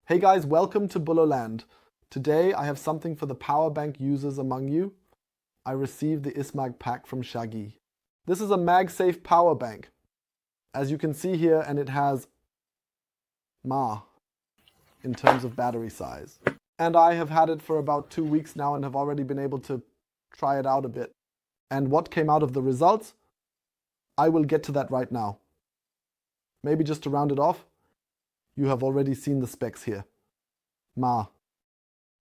Hey guys, welcome to Bulaland. Today I have something for the power bank users among you. I received the Icemag pack from SHARGE. This is a Magsafe Powerbank, as you can see here, and it has mAh in terms of battery size. And I have had it for about 2 weeks now and have already been able to try it out a bit. And what came out of the results? I will get to that right now. Maybe just to round it off, you have already seen the specs here. mAh.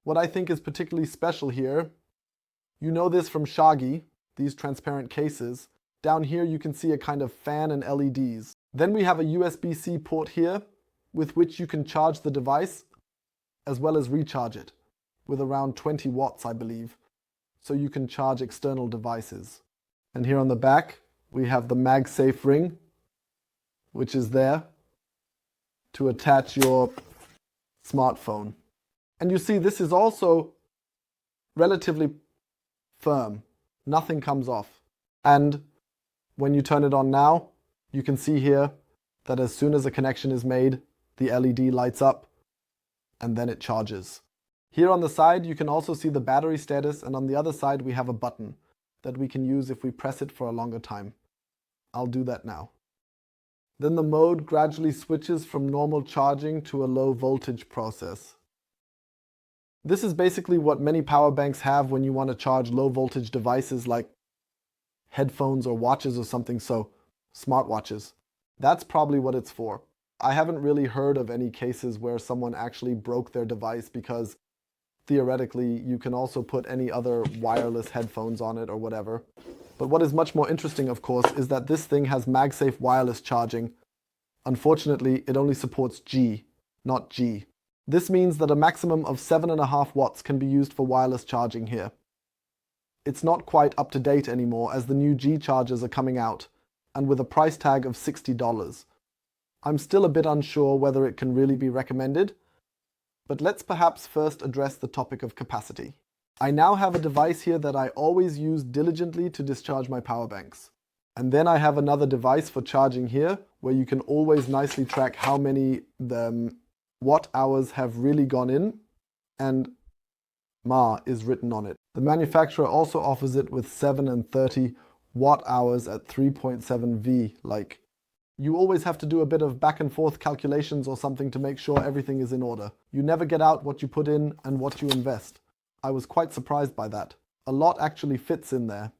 What I think is particularly special here, you know this from SHARGE, these transparent cases. Down here you can see a kind of fan and LEDs. Then we have a USB-C port here with which you can charge the device as well as recharge it with around 20 watts, I believe. So you can charge external devices. And here on the back we have the Magsafe ring, which is there to attach your smartphone. And you see this is also relatively firm. Nothing comes off. And when you turn it on now, you can see here that as soon as a connection is made, the LED lights up and then it charges. Here on the side you can also see the battery status, and on the other side we have a button that we can use if we press it for a longer time. I'll do that now. Then the mode gradually switches from normal charging to a low voltage process. This is basically what many power banks have when you want to charge low voltage devices like headphones or watches or something, so smartwatches. That's probably what it's for. I haven't really heard of any cases where someone actually broke their device, because theoretically you can also put any other wireless headphones on it or whatever. But what is much more interesting, of course, is that this thing has MagSafe wireless charging. Unfortunately, it only supports G, not G. This means that a maximum of 7.5 watts can be used for wireless charging here. It's not quite up to date anymore, as the new G chargers are coming out, and with a price tag of $60. I'm still a bit unsure whether it can really be recommended, but let's perhaps first address the topic of capacity. I now have a device here that I always use diligently to discharge my power banks. And then I have another device for charging here, where you can always nicely track how many watt hours have really gone in, and mAh is written on it. The manufacturer also offers it with 7 and 30 watt hours at 3.7 V. Like, you always have to do a bit of back and forth calculations or something to make sure everything is in order. You never get out what you put in and what you invest. I was quite surprised by that. A lot actually fits in there.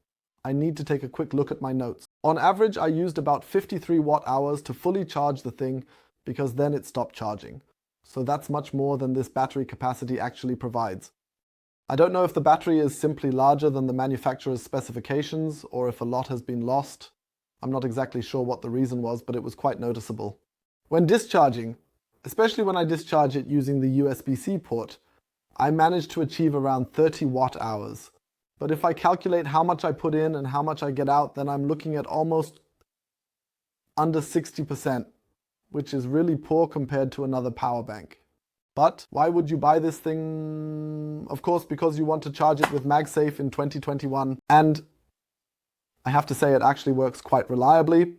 I need to take a quick look at my notes. On average, I used about 53 watt hours to fully charge the thing, because then it stopped charging. So that's much more than this battery capacity actually provides. I don't know if the battery is simply larger than the manufacturer's specifications, or if a lot has been lost. I'm not exactly sure what the reason was, but it was quite noticeable. When discharging, especially when I discharge it using the USB-C port, I managed to achieve around 30 watt hours. But if I calculate how much I put in and how much I get out, then I'm looking at almost under 60%, which is really poor compared to another power bank. But why would you buy this thing? Of course, because you want to charge it with MagSafe in 2021. And I have to say it actually works quite reliably,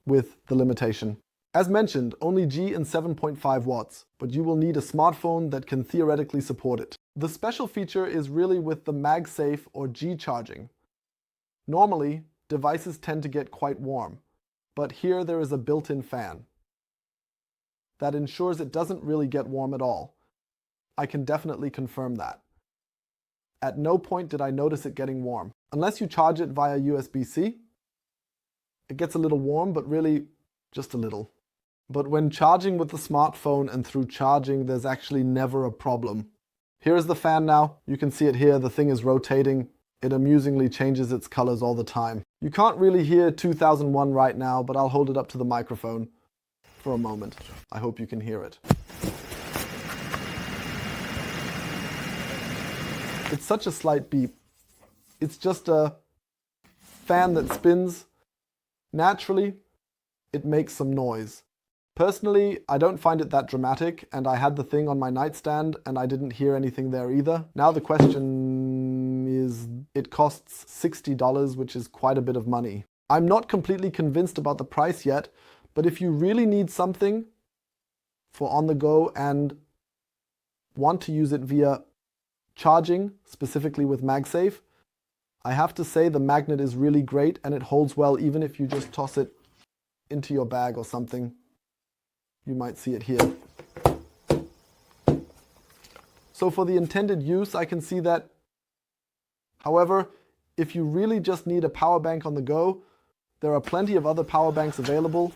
with the limitation. As mentioned, only G and 7.5 watts, but you will need a smartphone that can theoretically support it. The special feature is really with the MagSafe or G charging. Normally, devices tend to get quite warm, but here there is a built-in fan that ensures it doesn't really get warm at all. I can definitely confirm that. At no point did I notice it getting warm. Unless you charge it via USB-C, it gets a little warm, but really just a little. But when charging with the smartphone and through charging, there's actually never a problem. Here is the fan now. You can see it here. The thing is rotating. It amusingly changes its colors all the time. You can't really hear 2001 right now, but I'll hold it up to the microphone for a moment. I hope you can hear it. It's such a slight beep. It's just a fan that spins. Naturally, it makes some noise. Personally, I don't find it that dramatic, and I had the thing on my nightstand and I didn't hear anything there either. Now the question is, it costs $60, which is quite a bit of money. I'm not completely convinced about the price yet, but if you really need something for on the go and want to use it via charging, specifically with Magsafe, I have to say the magnet is really great and it holds well even if you just toss it into your bag or something. You might see it here. So for the intended use, I can see that. However, if you really just need a power bank on the go, there are plenty of other power banks available,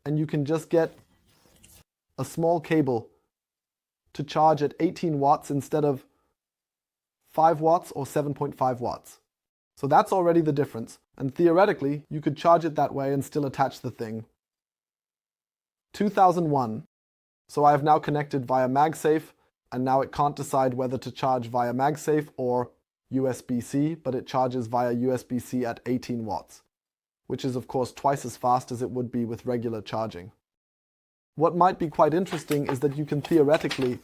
and you can just get a small cable to charge at 18 watts instead of 5 watts or 7.5 watts. So that's already the difference, and theoretically, you could charge it that way and still attach the thing. 2001. So I have now connected via Magsafe, and now it can't decide whether to charge via Magsafe or USB-C, but it charges via USB-C at 18 watts, which is of course twice as fast as it would be with regular charging. What might be quite interesting is that you can theoretically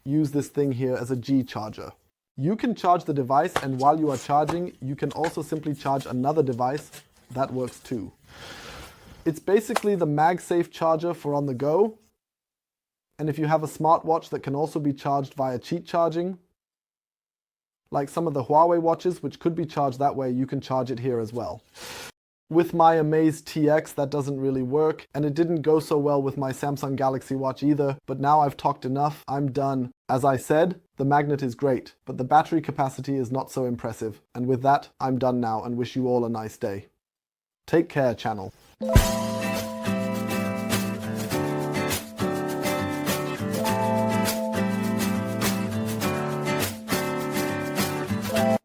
use this thing here as a G charger. You can charge the device, and while you are charging, you can also simply charge another device. That works too. It's basically the Magsafe charger for on the go. And if you have a smartwatch that can also be charged via cheat charging, like some of the Huawei watches, which could be charged that way, you can charge it here as well. With my Amaze TX, that doesn't really work, and it didn't go so well with my Samsung Galaxy Watch either, but now I've talked enough, I'm done. As I said, the magnet is great, but the battery capacity is not so impressive. And with that, I'm done now and wish you all a nice day. Take care, channel.